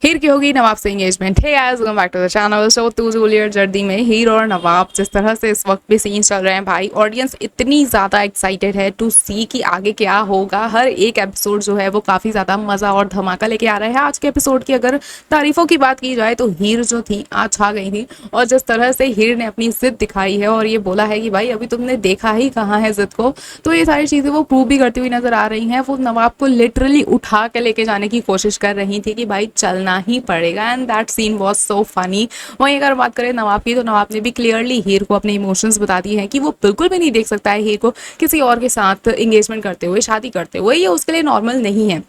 हीर की होगी नवाब से engagement. Hey guys, welcome back to the channel. So to Juliet जर्दी में हीर और नवाब जिस तरह से इस वक्त भी सीन चल रहे हैं भाई, ऑडियंस इतनी ज़्यादा एक्साइटेड है टू सी कि आगे क्या होगा। हर एक एपिसोड जो है वो काफ़ी ज़्यादा मज़ा और धमाका लेके आ रहा है। आज के एपिसोड की अगर तारीफों की बात की जाए तो हीर जो थी आज छा गई थी, और जिस तरह से हीर ने अपनी जिद दिखाई है और ये बोला है कि भाई अभी तुमने देखा ही कहाँ है जिद को, तो ये सारी चीज़ें वो प्रूव भी करती हुई नजर आ रही हैं। वो नवाब को लिटरली उठा के लेके जाने की कोशिश कर रही थी कि भाई चलना ही पड़ेगा, and that scene was so funny. वहीं अगर बात करें नवाब की, तो नवाब ने भी क्लियरली हीर को अपने इमोशंस बता दिए हैं कि वो बिल्कुल भी नहीं देख सकता है हीर को किसी और के साथ एंगेजमेंट करते हुए, शादी करते हुए। ये उसके लिए नॉर्मल नहीं है।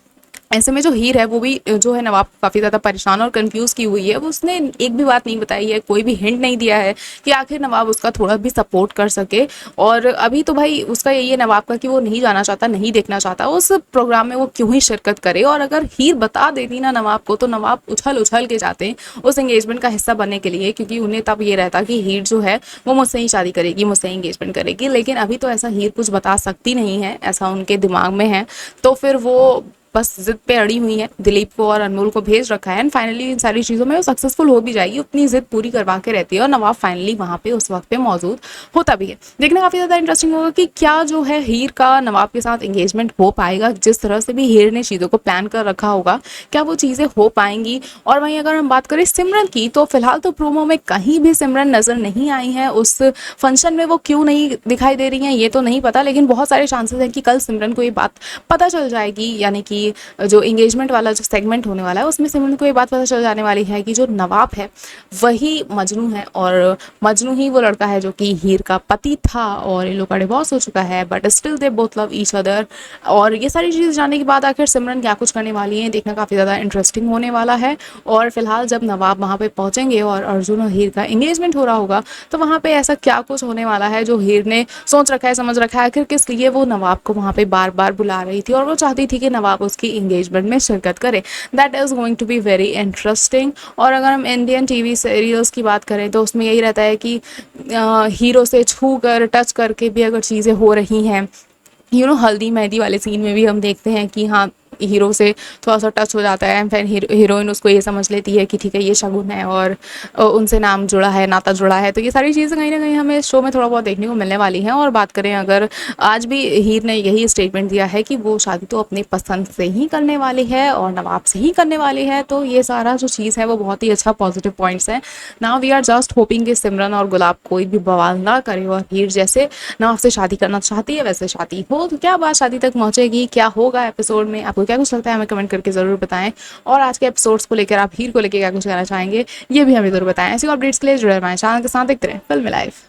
ऐसे में जो हीर है वो भी जो है नवाब काफ़ी ज़्यादा परेशान और कंफ्यूज की हुई है। वो उसने एक भी बात नहीं बताई है, कोई भी हिंट नहीं दिया है कि आखिर नवाब उसका थोड़ा भी सपोर्ट कर सके। और अभी तो भाई उसका यही है नवाब का कि वो नहीं जाना चाहता, नहीं देखना चाहता उस प्रोग्राम में, वो क्यों ही शिरकत करे। और अगर हीर बता देती ना नवाब को, तो नवाब उछल उछल के जाते उस एंगेजमेंट का हिस्सा बनने के लिए, क्योंकि उन्हें तब ये रहता कि हीर जो है वो मुझसे ही शादी करेगी, मुझसे ही एंगेजमेंट करेगी। लेकिन अभी तो ऐसा हीर कुछ बता सकती नहीं है, ऐसा उनके दिमाग में है। तो फिर वो बस जिद पे अड़ी हुई है, दिलीप को और अनमोल को भेज रखा है, एंड फाइनली इन सारी चीज़ों में वो सक्सेसफुल हो भी जाएगी, अपनी जिद पूरी करवा के रहती है, और नवाब फाइनली वहाँ पे उस वक्त पे मौजूद होता भी है। देखना काफ़ी ज़्यादा इंटरेस्टिंग होगा कि क्या जो है हीर का नवाब के साथ एंगेजमेंट हो पाएगा। जिस तरह से भी हीर ने चीज़ों को प्लान कर रखा होगा, क्या वो चीज़ें हो पाएंगी। और वहीं अगर हम बात करें सिमरन की, तो फिलहाल तो प्रोमो में कहीं भी सिमरन नज़र नहीं आई है। उस फंक्शन में वो क्यों नहीं दिखाई दे रही हैं ये तो नहीं पता, लेकिन बहुत सारे चांसेस हैं कि कल सिमरन को ये बात पता चल जाएगी, यानी कि जो एंगेजमेंट वाला जो सेगमेंट होने वाला है उसमें सिमरन को ये बात पता चल जाने वाली है कि जो नवाब है वही मजनू है, और मजनू ही वो लड़का है जो कि हीर का पति था, और इन लोग का डिवोर्स हो चुका है, but still they both love each other. और ये सारी चीज़ जानने के बाद आखिर सिमरन क्या कुछ करने वाली है, देखना काफ़ी ज़्यादा इंटरेस्टिंग होने वाला है। और फिलहाल जब नवाब वहाँ पे पहुँचेंगे और अर्जुन और हीर का एंगेजमेंट हो रहा होगा, तो वहाँ पे ऐसा क्या कुछ होने वाला है जो हीर ने सोच रखा है, समझ रखा है, आखिर किस लिए वो नवाब को वहाँ पे बार बार बुला रही थी, और वो चाहती थी कि नवाब उसकी एंगेजमेंट में शिरकत करे। That is going to be very interesting. और अगर हम इंडियन टीवी सीरियल्स की बात करें, तो उसमें यही रहता है कि हीरो से छू कर टच करके भी अगर चीज़ें हो रही हैं, हल्दी मेहंदी वाले सीन में भी हम देखते हैं कि हाँ, हीरो से थोड़ा सा टच हो जाता है, फिर हीरोइन उसको ये समझ लेती है कि ठीक है ये शगुन है, और उनसे नाम जुड़ा है, नाता जुड़ा है। तो ये सारी चीज़ें कहीं ना कहीं हमें शो में थोड़ा बहुत देखने को मिलने वाली हैं। और बात करें अगर, आज भी हीर ने यही स्टेटमेंट दिया है कि वो शादी तो अपने पसंद से ही करने वाली है और नवाब से ही करने वाली है। तो ये सारा जो चीज़ है वो बहुत ही अच्छा पॉजिटिव पॉइंट्स है। Now we are just hoping कि सिमरन और गुलाब कोई भी बवाल ना करे, और हीर जैसे नवाब से शादी करना चाहती है वैसे शादी हो। तो क्या बात शादी तक पहुंचेगी, क्या होगा एपिसोड में, आपको क्या कुछ लगता है हमें कमेंट करके ज़रूर बताएं। और आज के एपिसोड्स को लेकर आप हीर को लेकर क्या कुछ कहना चाहेंगे, ये भी हमें ज़रूर बताएं। ऐसी अपडेट्स के लिए जुड़े हमारे चैनल के साथ देखते रहें फिल्मी लाइफ।